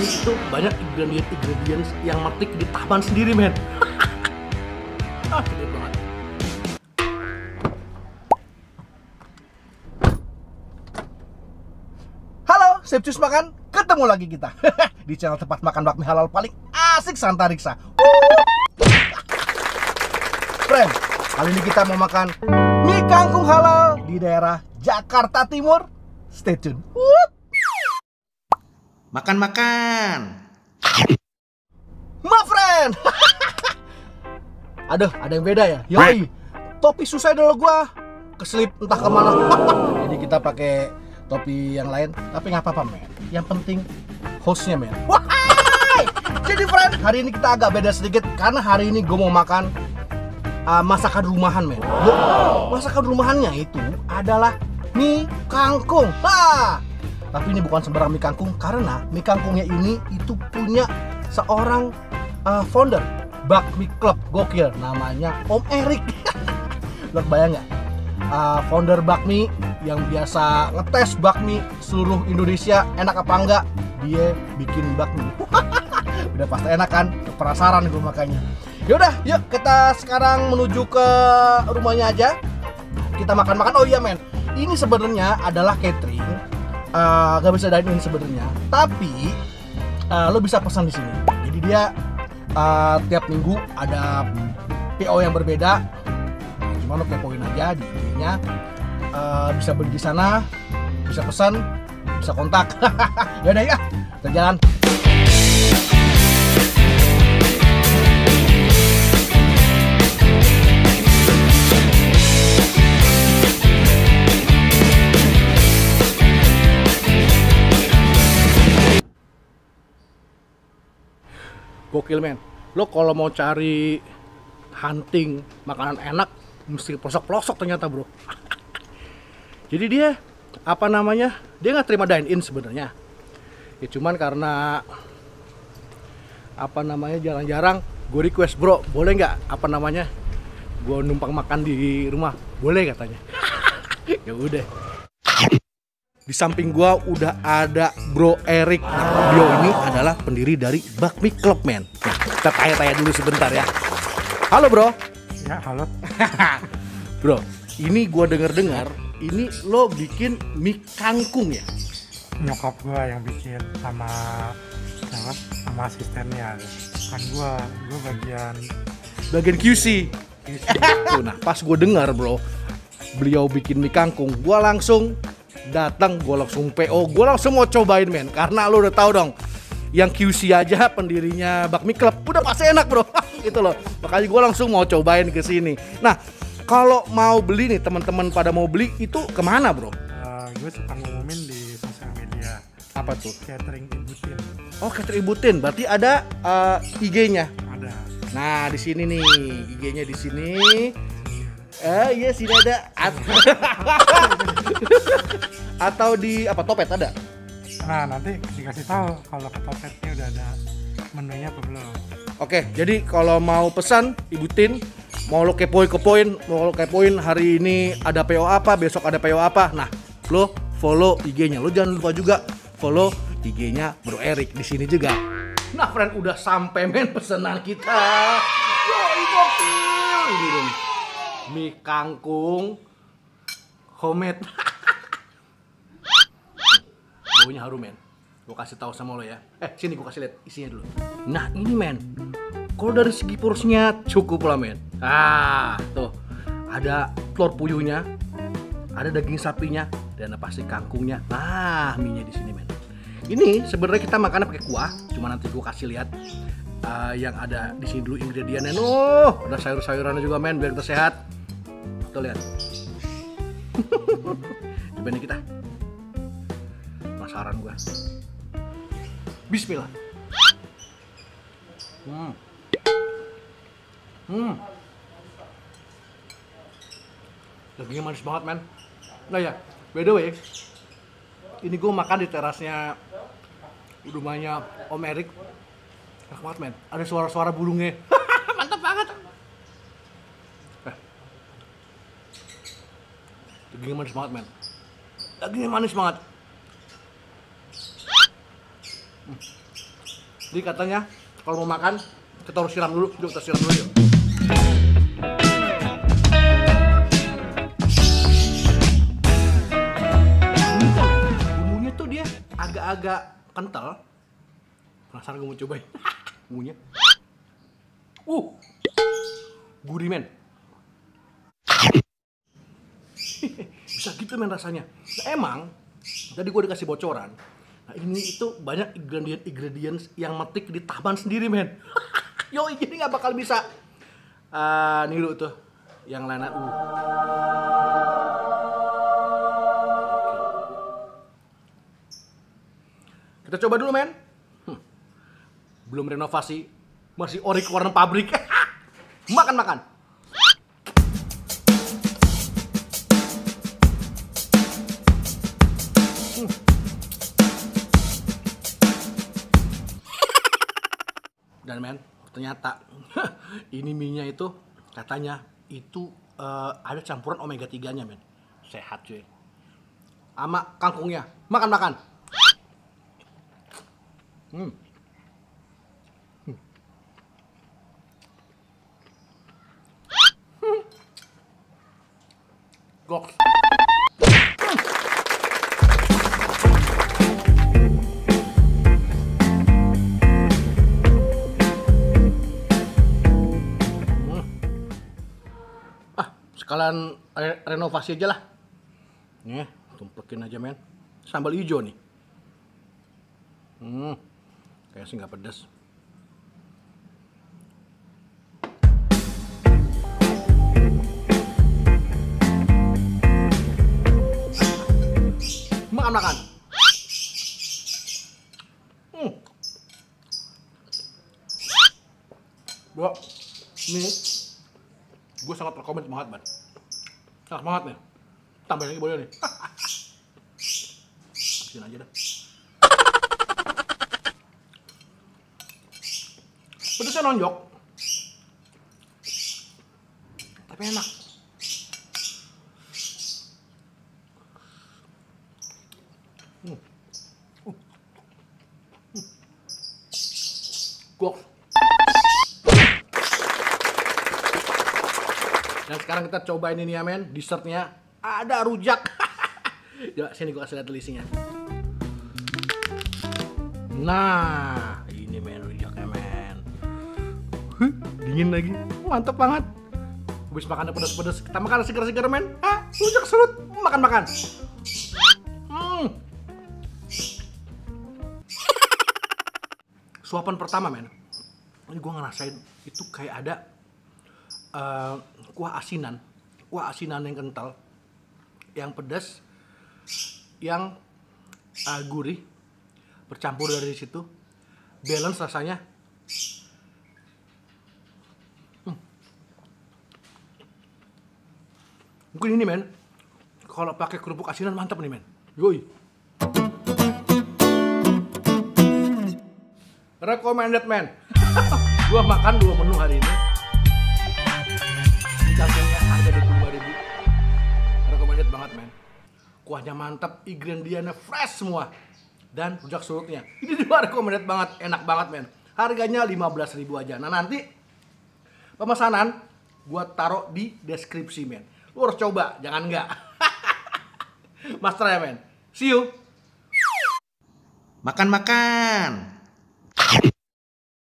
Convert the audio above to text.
ini itu banyak ingredients yang metik di taman sendiri, men. Sedih banget. Halo, Chef Cus Makan, ketemu lagi kita di channel tempat makan bakmi halal paling asik Santariksa. Friend, kali ini kita mau makan mie kangkung halal di daerah Jakarta Timur. Stay tune. Makan-makan. Ma friend. Aduh, ada yang beda ya? Yoi, topi susah dulu gua keselip entah kemana. Jadi kita pakai topi yang lain, tapi nggak apa-apa, men. Yang penting hostnya, men. Wahai! Jadi friend, hari ini kita agak beda sedikit karena hari ini gue mau makan masakan rumahan, men. Masakan rumahannya itu adalah mie kangkung. Tapi ini bukan sembarang mie kangkung karena mie kangkungnya ini itu punya seorang founder Bakmi Club gokil, namanya Om Erik. Lo bayang nggak? Founder bakmi yang biasa ngetes bakmi seluruh Indonesia enak apa enggak, dia bikin bakmi. Udah pasti enak kan? Penasaran gue makanya. Yaudah, yuk kita sekarang menuju ke rumahnya aja. Kita makan-makan. Oh iya men, ini sebenarnya adalah catering. Gak bisa dine in sebenarnya, tapi lo bisa pesan di sini. Jadi dia tiap minggu ada PO yang berbeda. Cuma lo kepoin aja di IG-nya. Bisa beli di sana, bisa pesan, bisa kontak. Yaudah ya, kita jalan. Gokil men, lo kalau mau cari hunting makanan enak mesti pelosok-pelosok ternyata bro. Jadi dia apa namanya, dia nggak terima dine in sebenarnya. Ya cuman karena apa namanya jarang-jarang gue request, bro boleh nggak apa namanya gue numpang makan di rumah, boleh katanya. Ya udah. Di samping gua udah ada Bro Erik. Beliau ini adalah pendiri dari Bakmi Club, men. Nah, kita tanya-tanya dulu sebentar ya. Halo, Bro. Ya, halo. Bro, ini gua dengar-dengar ini lo bikin mie kangkung ya? Nyokap gua yang bikin sama asistennya. Kan gua Bagian QC. Tuh, nah, pas gua dengar, Bro, beliau bikin mie kangkung, gua langsung datang, gue langsung PO, gue langsung mau cobain men, karena lo udah tahu dong, yang QC aja pendirinya Bakmi Club udah pasti enak bro. Gitu loh, makanya gue langsung mau cobain ke sini. Nah, kalau mau beli nih teman-teman pada mau beli itu kemana bro? Gue suka ngumumin di sosial media. Apa tuh? Catering Ibutin. Oh, Catering Ibutin, berarti ada IG-nya. Ada. Nah di sini nih, IG-nya di sini. Iya sini ada. Atau di apa Topet ada? Nah nanti dikasih tahu kalau ke Topetnya udah ada menunya apa belum. Oke, jadi kalau mau pesan Ibutin, mau lo kepoin hari ini ada PO apa, besok ada PO apa. Nah, lo follow IG-nya. Lo jangan lupa juga follow IG-nya Bro Erik di sini juga. Nah, friend udah sampai men pesanan kita. Yoi gokil. Ini dong. Mie kangkung homemade. Baunya harum men. Gue kasih tahu sama lo ya. Sini gue kasih lihat isinya dulu. Nah ini men, kalau dari segi porsinya cukup lah men. Tuh ada telur puyuhnya, ada daging sapinya, dan pasti kangkungnya. Nah mie-nya di sini men. Ini sebenarnya kita makannya pakai kuah, cuma nanti gue kasih lihat yang ada di sini dulu ingredientnya. Ada sayur-sayurannya juga men, biar kita sehat. Tuh lihat. Cobain kita. Penasaran gua. Bismillah. Dagingnya manis banget men. Nah ya, by the way, ini gua makan di terasnya rumahnya Om Erik. Enak banget men. Ada suara-suara burungnya. Mantap banget. Dagingnya manis banget men. Dagingnya manis banget. Jadi katanya kalau mau makan kita harus siram dulu. Yuk kita siram dulu yuk. Bumbunya tuh dia agak-agak kental. Penasaran gue mau cobain. Bumbunya. Gurih men. Bisa gitu men rasanya. Nah, emang tadi gue dikasih bocoran. Nah ini itu banyak ingredients yang metik di taman sendiri men. Yo jadi nggak bakal bisa. Nih dulu tuh yang lainnya. Kita coba dulu men. Belum renovasi, masih ori warna pabrik. Makan. Dan men, ternyata ini mie-nya itu katanya itu ada campuran omega 3-nya men. Sehat cuy. Sama kangkungnya. Makan. Goks. Sekalian renovasi aja lah. Nih, tumpekin aja men. Sambal hijau nih. Kayaknya sih nggak pedas. Makan. Bro, ini gue sangat rekomend banget, man. Sangat banget nih. Tambahin lagi boleh nih. Habisin aja dah. Pedasnya nonjok. Tapi enak. Gok. Dan sekarang kita cobain ini ya men, dessertnya ada rujak. Coba sini gue kasih lihat isinya. Nah, ini men rujaknya men. Dingin lagi, mantep banget. Habis makannya pedas-pedas, kita makan segar-segar men. Rujak serut, makan. Suapan pertama men, ini gue ngerasain itu kayak ada kuah asinan yang kental, yang pedas, yang gurih, bercampur dari situ, balance rasanya. Mungkin ini men, kalau pakai kerupuk asinan mantap nih men. Yoi. Recommended men. Gua makan 2 menu hari ini. Harganya harga 25.000. Recommended banget men. Kuahnya mantap, ingredientnya fresh semua. Dan rujak surutnya. Ini juga recommended banget, enak banget men. Harganya 15.000 aja. Nah nanti pemesanan gua taruh di deskripsi men. Lu harus coba, jangan enggak. Master ya men. See you. Makan.